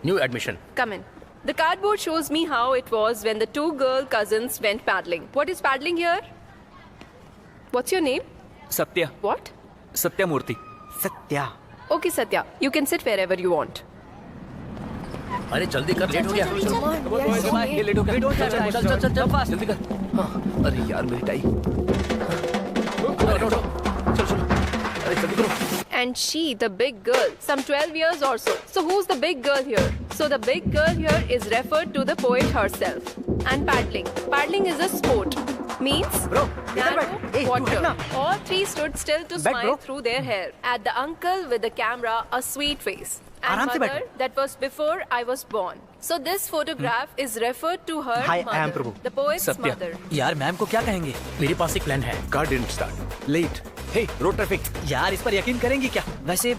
New admission. Come in. The cardboard shows me how it was when the two girl cousins went paddling. What is paddling here? What's your name? Satya. What? Satya Murthy. Satya. Okay, Satya. You can sit wherever you want. अरे जल्दी कर, late हो गया। ये late हो गया। चल चल चल जल्दी कर। हाँ, अरे यार मेरी टाई। चल चल, अरे जल्दी करो। And she, the big girl, some 12 years or so. So who's the big girl here? So the big girl here is referred to the poet herself. And paddling. Paddling is a sport. Means Bro, narrow hey, water. na. All three stood still to Back, smile bro. through their hair. At the uncle with the camera, a sweet face. And आराम से mother, बैठो। that was before I was born. So this photograph is referred to her Hi, mother, I am Prabhu. the poet's Satya. mother. यार ma'am को क्या कहेंगे? मेरे पास एक plan है। Car didn't start. Late. Hey, road traffic. यार इस पर यकीन करेंगी क्या? वैसे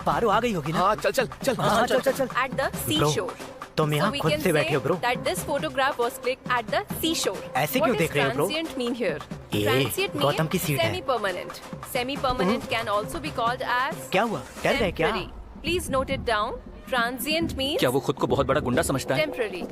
पारो आ गई होगी ना? हाँ चल चल चल। हाँ चल चल चल। At the seashore. तुम यहाँ So we खुद can से बैठे हो say bro. that this photograph was clicked at the seashore. ऐसे What क्यों does देख रहे हो, bro? transient mean here? ये, Transient गौतम means की सीट है। semi-permanent. Semi-permanent can also be called as क्या हुआ? डर गए क्या? temporary. Please note it down. Transient means क्या वो खुद को बहुत बड़ा गुंडा समझता है? temporary.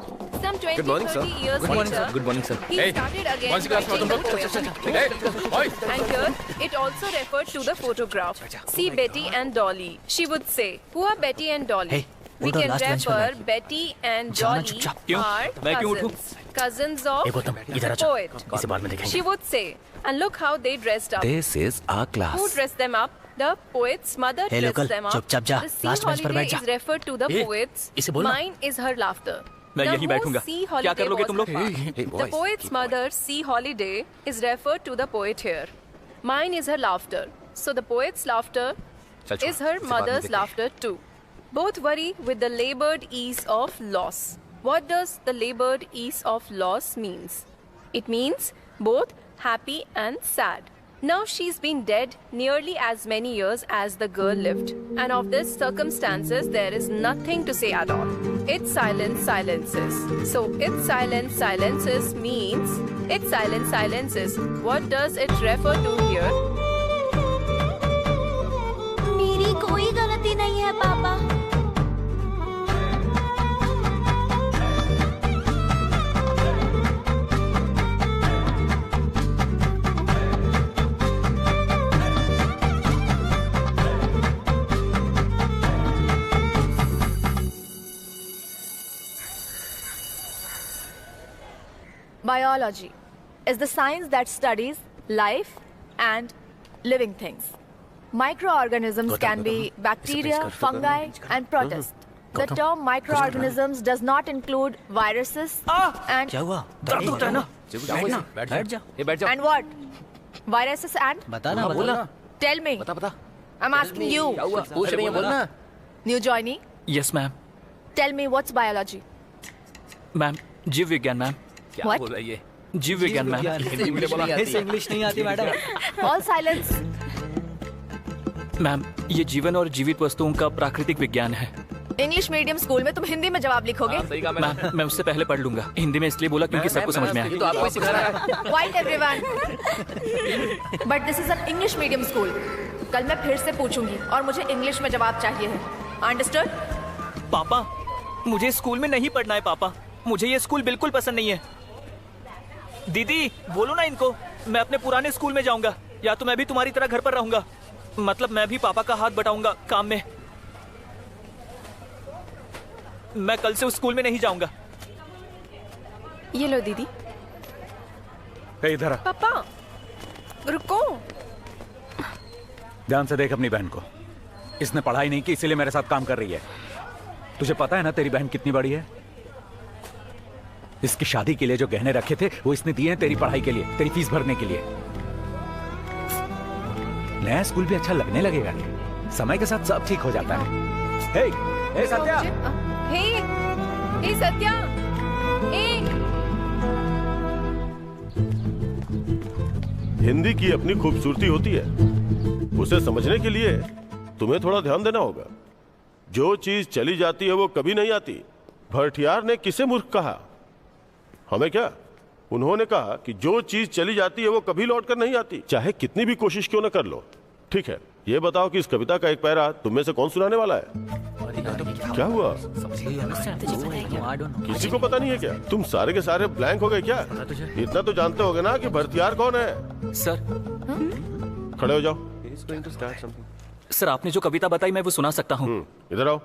Some 20, Good morning, sir. 30 years Good morning, later, sir. Good morning, sir. he Hey, started again कौन सी क्लास में हो writing तुम the लोग? चल poem. चल चल। Hey, And here, it also referred to the photograph. See Betty and Dolly. She would say, who are Betty and Dolly? Hey, We hold on, can last bench पर refer बैठ। Betty and जाना Dolly चुपचाप। क्यों? are मैं क्यों उठूं? cousins. Cousins of ए गौतम, इधर the आजा। poet. इसे बाद में देखेंगे। She would say, and look how they dressed up. This is our Who class. dressed them up? The poet's mother Hey, dressed local, them up. चुपचाप जा, The sea last bench पर holiday बैठ जा। is referred to the A, poet's. इसे बोलना। Mine is her laughter. मैं The यहीं whole बैठूंगा। sea क्या holiday कर लोगे was तुम लोग? her fun. Hey, The boys, poet's keep mother's sea holiday is referred to the poet here. Mine is her laughter. So the poet's laughter चल छोड़, is her इसे बाद में mother's देखते हैं। laughter too. Both worry with the labored ease of loss. What does the labored ease of loss means? It means both happy and sad. Now she's been dead nearly as many years as the girl lived. And of this circumstances, there is nothing to say at all. Its silence silences. So its silence silences means its silence silences. What does it refer to here? मेरी कोई गलती नहीं है पापा। Biology is the science that studies life and living things. Microorganisms can be bacteria, fungi, and protists. The term microorganisms does not include viruses and क्या हुआ? दर्द होता है ना? बैठ जा। ये बैठ जा। and what? Viruses and? बता ना हाँ, बोल बता। ना। Tell me. बता बता। I'm asking you. क्या हुआ? पूछ रही है बोलना। New joinee. Yes ma'am. Tell me what's biology? Ma'am जीव विज्ञान मैम। क्या What? बोल रहा है ये? जीव विज्ञान मैम। हिंदी में बोला। इसे इंग्लिश नहीं आती मैडम। All silence. मैम ये जीवन और जीवित वस्तुओं का प्राकृतिक विज्ञान है। इंग्लिश मीडियम स्कूल में तुम हिंदी में जवाब लिखोगे? हाँ, सही कहा मैंने। मैम मैं उससे पहले पढ़ लूंगा। हिंदी में इसलिए बोला क्योंकि सबको समझ में ये आए। तो आपको ही सिखा रहा है। Quiet everyone. But this is an English medium school. कल मैं फिर से पूछूंगी और मुझे इंग्लिश में जवाब चाहिए है. Understood? पापा मुझे स्कूल में नहीं पढ़ना है पापा। मुझे ये स्कूल बिल्कुल पसंद नहीं है। दीदी बोलो ना इनको, मैं अपने पुराने स्कूल में जाऊंगा या तो मैं भी तुम्हारी तरह घर पर रहूंगा। मतलब मैं भी पापा का हाथ बटाऊंगा काम में। मैं कल से उस स्कूल में नहीं जाऊंगा। ये लो दीदी। ए, इधर आ। पापा रुको। ध्यान से देख अपनी बहन को। इसने पढ़ाई नहीं की इसीलिए मेरे साथ काम कर रही है। तुझे पता है ना तेरी बहन कितनी बड़ी है? इसकी शादी के लिए जो गहने रखे थे वो इसने दिए हैं तेरी पढ़ाई के लिए, तेरी फीस भरने के लिए। नया स्कूल भी अच्छा लगने लगेगा। समय के साथ सब ठीक हो जाता है। हे, हे सत्या। हे सत्या। हिंदी की अपनी खूबसूरती होती है, उसे समझने के लिए तुम्हें थोड़ा ध्यान देना होगा। जो चीज चली जाती है वो कभी नहीं आती। भरठियार ने किसे मूर्ख कहा? हमें क्या? उन्होंने कहा कि जो चीज चली जाती है वो कभी लौट कर नहीं आती, चाहे कितनी भी कोशिश क्यों न कर लो। ठीक है, ये बताओ कि इस कविता का एक पैरा तुम में से कौन सुनाने वाला है? क्या हुआ? किसी को पता नहीं है क्या? तुम सारे के सारे ब्लैंक हो गए क्या? इतना तो जानते होगे ना कि भर्तियार कौन है? सर खड़े हो जाओ। सर आपने जो कविता बताई मैं वो सुना सकता हूँ। इधर आओ।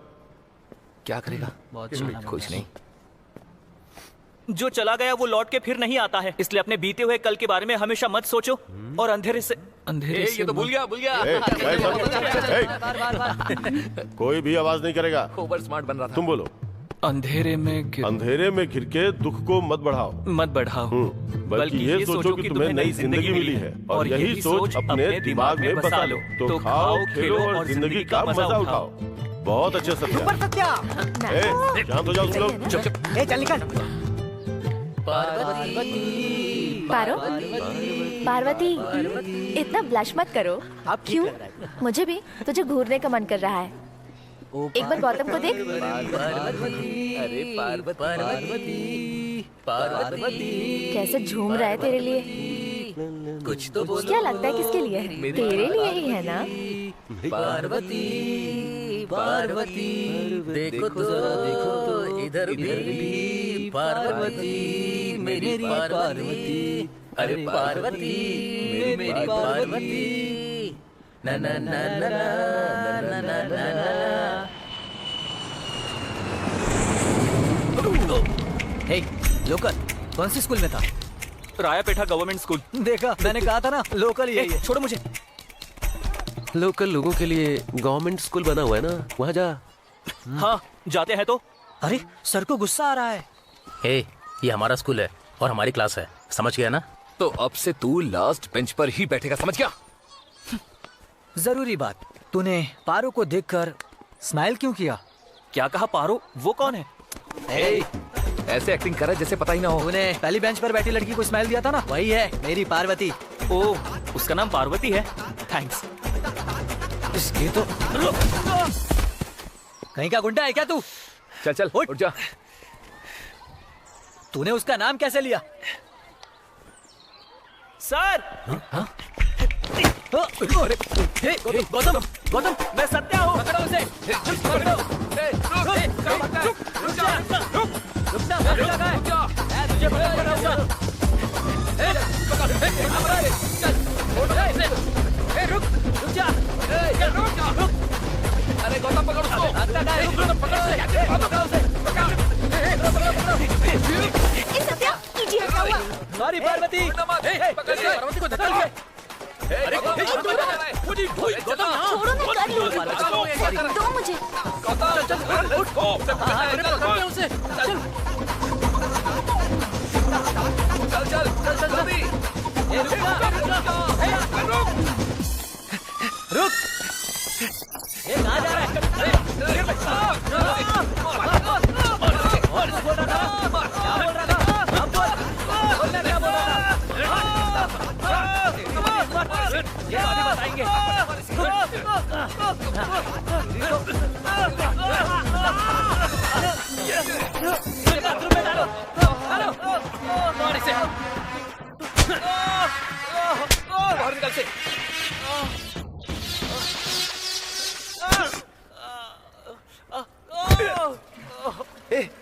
क्या करेगा? कुछ नहीं। जो चला गया वो लौट के फिर नहीं आता है, इसलिए अपने बीते हुए कल के बारे में हमेशा मत सोचो और अंधेरे से ये तो भूल गया कोई भी आवाज नहीं करेगा। ओवर स्मार्ट बन रहा था। तुम बोलो। अंधेरे में घिर के दुख को मत बढ़ाओ। बल्कि ये सोचो कि तुम्हें नई जिंदगी मिली है और यही सोच अपने दिमाग में बसा लो। तो खाओ, खेलो और जिंदगी का मजा उठाओ। बहुत अच्छे सत्या। शांत हो जाओ तुम लोग। चल निकल। पार्वती, इतना ब्लश मत करो। अब क्यों? मुझे भी तुझे घूरने का मन कर रहा है। एक बार गौतम को देख। अरे पार्वती कैसे झूम रहा है तेरे लिए। कुछ तो बोलो। क्या लगता है किसके लिए? तेरे लिए ही है ना? पार्वती देखो तो इधर भी पार्वती मेरी पार्वती। अरे पार्वती मेरी पार्वती। ना ना ना ना ना ना ना ना। हे लोकल कौन सी स्कूल में था? रायापेठा गवर्नमेंट स्कूल। देखा, मैंने कहा था ना लोकल ही है। छोड़ो मुझे। लोकल लोगों के लिए गवर्नमेंट स्कूल बना हुआ है ना, वहाँ जा। हाँ जाते हैं तो। अरे सर को गुस्सा आ रहा है। हे, ये हमारा स्कूल है और हमारी क्लास है, समझ गया ना? तो अब से तू लास्ट बेंच पर ही बैठेगा, समझ गया? जरूरी बात, तूने पारो को देखकर स्माइल क्यों किया? क्या कहा? पारो? वो कौन है? ऐसे एक्टिंग कर रहा है जैसे पता ही ना हो। तूने पहली बेंच पर बैठी लड़की को स्माइल दिया था ना, वही है मेरी पार्वती। ओह, उसका नाम पार्वती है। थैंक्स। इसके तो कहीं का गुंडा है क्या तू? चल चल उठ जा। तूने उसका नाम कैसे लिया? सर! गौतम, गौतम, मैं सत्या हूँ। पकड़ो उसे। पकड़ो। तुझे रुक जा। अरे गौतम पकड़ उसको। सॉरी पार्वती। पार्वती को धक्का लगे। अरे छोड़ो, मैं कर लूंगी। दो मुझे। रुक। ये कहाँ जा रहा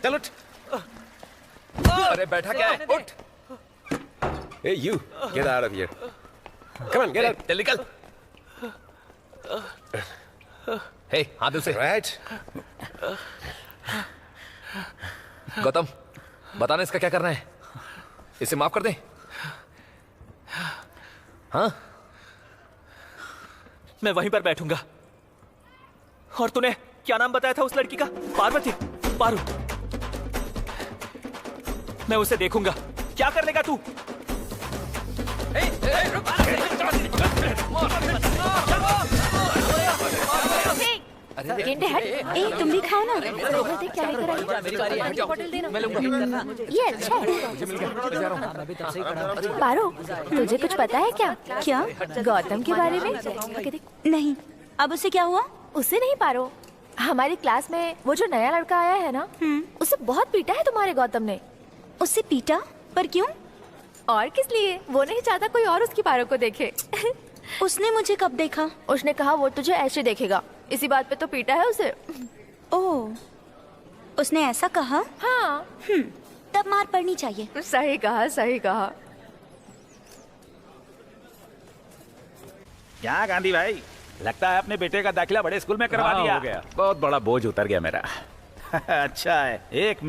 चल उठ। अरे बैठा क्या है? उठ। Hey you, get out of here. Come on, get out. चल निकल। Hey, हाथ दे उसे। Right. गौतम, बताना इसका क्या करना है? इसे माफ कर दे। हाँ? मैं वहीं पर बैठूंगा। और तूने क्या नाम बताया था उस लड़की का? पार्वती? पारू? मैं उसे देखूंगा। क्या कर लेगा तू? तुम भी खाओ ना। क्या ये अच्छा है। पारो, तुझे कुछ पता है क्या? क्या? गौतम के बारे में? नहीं। अब उसे क्या हुआ? उसे नहीं पारो, हमारी क्लास में वो जो नया लड़का आया है ना, उसे बहुत पीटा है तुम्हारे गौतम ने। उसे पीटा? पर क्यों? और किस लिए? वो नहीं चाहता कोई और उसकी पारो को देखे। उसने मुझे कब देखा? उसने कहा वो तुझे ऐसे देखेगा, इसी बात पे तो पीटा है उसे। ओह, उसने ऐसा कहा? हाँ, तब मार पड़नी चाहिए। सही कहा, सही कहा। क्या गांधी भाई, लगता है अपने बेटे का दाखिला बड़े स्कूल में करवा हाँ, दिया। हो गया। बहुत बड़ा बोझ उतर गया मेरा। अच्छा है, एक